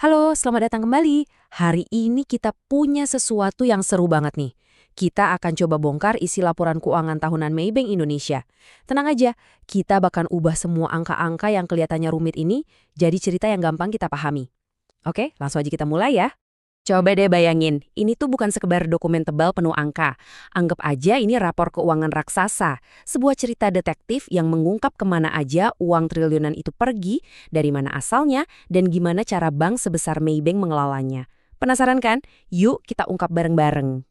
Halo, selamat datang kembali. Hari ini kita punya sesuatu yang seru banget nih. Kita akan coba bongkar isi laporan keuangan tahunan Maybank Indonesia. Tenang aja, kita bakal ubah semua angka-angka yang kelihatannya rumit ini jadi cerita yang gampang kita pahami. Oke, langsung aja kita mulai ya. Coba deh bayangin, ini tuh bukan sekedar dokumen tebal penuh angka. Anggap aja ini rapor keuangan raksasa, sebuah cerita detektif yang mengungkap kemana aja uang triliunan itu pergi, dari mana asalnya, dan gimana cara bank sebesar Maybank mengelolanya. Penasaran kan? Yuk kita ungkap bareng-bareng.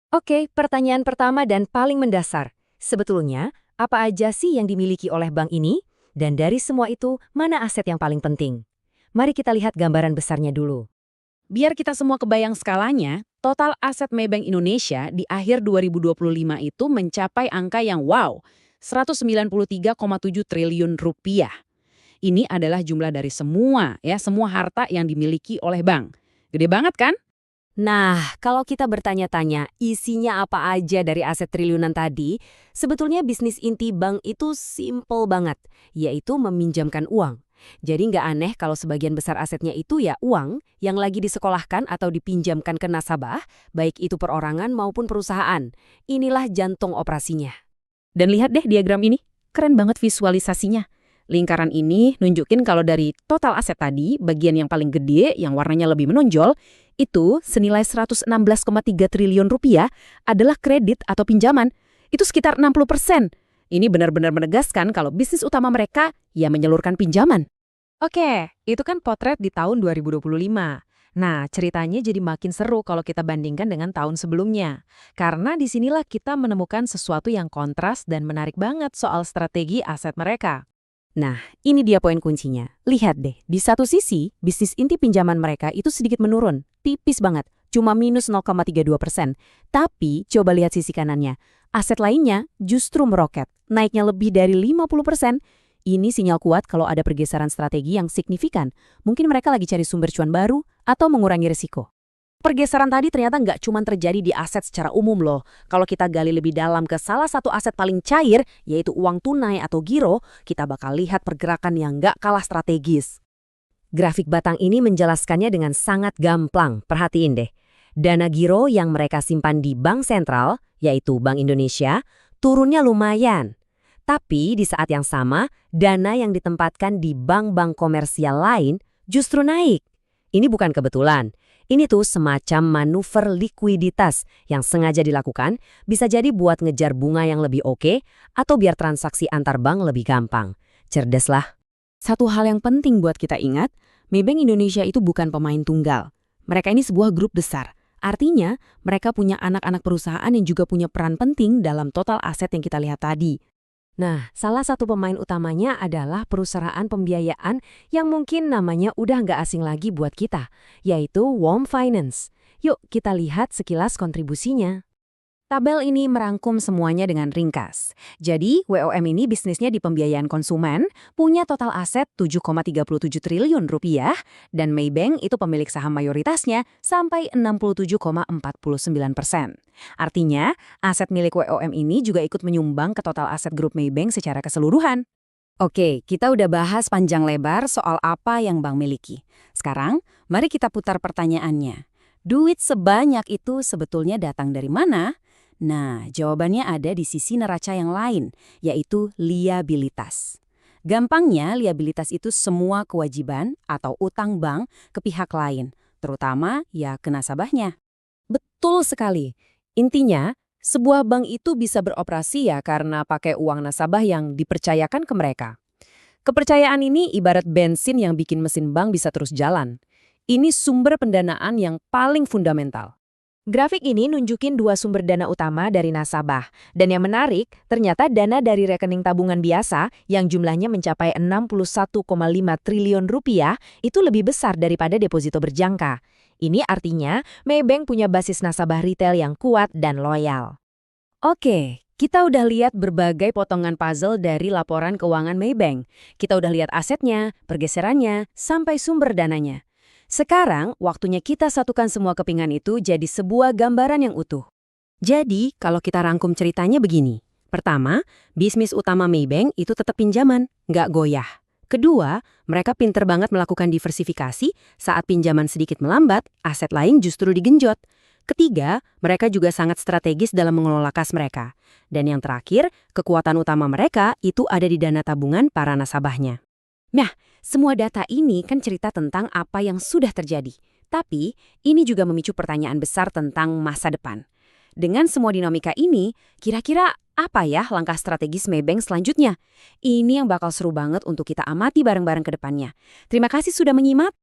Oke, pertanyaan pertama dan paling mendasar. Sebetulnya, apa aja sih yang dimiliki oleh bank ini? Dan dari semua itu, mana aset yang paling penting? Mari kita lihat gambaran besarnya dulu. Biar kita semua kebayang skalanya, total aset Maybank Indonesia di akhir 2025 itu mencapai angka yang wow, 193,7 triliun rupiah. Ini adalah jumlah dari semua harta yang dimiliki oleh bank. Gede banget kan? Nah, kalau kita bertanya-tanya isinya apa aja dari aset triliunan tadi, sebetulnya bisnis inti bank itu simple banget, yaitu meminjamkan uang. Jadi nggak aneh kalau sebagian besar asetnya itu ya uang yang lagi disekolahkan atau dipinjamkan ke nasabah, baik itu perorangan maupun perusahaan. Inilah jantung operasinya. Dan lihat deh diagram ini, keren banget visualisasinya. Lingkaran ini nunjukin kalau dari total aset tadi, bagian yang paling gede, yang warnanya lebih menonjol, itu senilai 116,3 triliun rupiah adalah kredit atau pinjaman. Itu sekitar 60%. Ini benar-benar menegaskan kalau bisnis utama mereka ya menyalurkan pinjaman. Oke, itu kan potret di tahun 2025. Nah, ceritanya jadi makin seru kalau kita bandingkan dengan tahun sebelumnya. Karena disinilah kita menemukan sesuatu yang kontras dan menarik banget soal strategi aset mereka. Nah, ini dia poin kuncinya. Lihat deh, di satu sisi, bisnis inti pinjaman mereka itu sedikit menurun. Tipis banget, cuma minus 0,32%. Tapi, coba lihat sisi kanannya. Aset lainnya justru meroket, naiknya lebih dari 50%. Ini sinyal kuat kalau ada pergeseran strategi yang signifikan. Mungkin mereka lagi cari sumber cuan baru atau mengurangi risiko. Pergeseran tadi ternyata nggak cuma terjadi di aset secara umum loh. Kalau kita gali lebih dalam ke salah satu aset paling cair, yaitu uang tunai atau giro, kita bakal lihat pergerakan yang nggak kalah strategis. Grafik batang ini menjelaskannya dengan sangat gamblang. Perhatiin deh. Dana giro yang mereka simpan di Bank Sentral, yaitu Bank Indonesia, turunnya lumayan. Tapi di saat yang sama, dana yang ditempatkan di bank-bank komersial lain justru naik. Ini bukan kebetulan. Ini tuh semacam manuver likuiditas yang sengaja dilakukan, bisa jadi buat ngejar bunga yang lebih oke, atau biar transaksi antar bank lebih gampang. Cerdas lah. Satu hal yang penting buat kita ingat, Maybank Indonesia itu bukan pemain tunggal. Mereka ini sebuah grup besar. Artinya, mereka punya anak-anak perusahaan yang juga punya peran penting dalam total aset yang kita lihat tadi. Nah, salah satu pemain utamanya adalah perusahaan pembiayaan yang mungkin namanya udah nggak asing lagi buat kita, yaitu WOM Finance. Yuk kita lihat sekilas kontribusinya. Tabel ini merangkum semuanya dengan ringkas. Jadi, WOM ini bisnisnya di pembiayaan konsumen, punya total aset 7,37 triliun rupiah, dan Maybank itu pemilik saham mayoritasnya sampai 67,49%. Artinya, aset milik WOM ini juga ikut menyumbang ke total aset grup Maybank secara keseluruhan. Oke, kita udah bahas panjang lebar soal apa yang bank miliki. Sekarang, mari kita putar pertanyaannya. Duit sebanyak itu sebetulnya datang dari mana? Nah, jawabannya ada di sisi neraca yang lain, yaitu liabilitas. Gampangnya, liabilitas itu semua kewajiban atau utang bank ke pihak lain, terutama ya ke nasabahnya. Betul sekali. Intinya, sebuah bank itu bisa beroperasi ya karena pakai uang nasabah yang dipercayakan ke mereka. Kepercayaan ini ibarat bensin yang bikin mesin bank bisa terus jalan. Ini sumber pendanaan yang paling fundamental. Grafik ini nunjukin dua sumber dana utama dari nasabah. Dan yang menarik, ternyata dana dari rekening tabungan biasa yang jumlahnya mencapai 61,5 triliun rupiah itu lebih besar daripada deposito berjangka. Ini artinya Maybank punya basis nasabah retail yang kuat dan loyal. Oke, kita udah lihat berbagai potongan puzzle dari laporan keuangan Maybank. Kita udah lihat asetnya, pergeserannya, sampai sumber dananya. Sekarang, waktunya kita satukan semua kepingan itu jadi sebuah gambaran yang utuh. Jadi, kalau kita rangkum ceritanya begini. Pertama, bisnis utama Maybank itu tetap pinjaman, nggak goyah. Kedua, mereka pinter banget melakukan diversifikasi saat pinjaman sedikit melambat, aset lain justru digenjot. Ketiga, mereka juga sangat strategis dalam mengelola kas mereka. Dan yang terakhir, kekuatan utama mereka itu ada di dana tabungan para nasabahnya. Nah, semua data ini kan cerita tentang apa yang sudah terjadi. Tapi, ini juga memicu pertanyaan besar tentang masa depan. Dengan semua dinamika ini, kira-kira apa ya langkah strategis Maybank selanjutnya? Ini yang bakal seru banget untuk kita amati bareng-bareng ke depannya. Terima kasih sudah menyimak.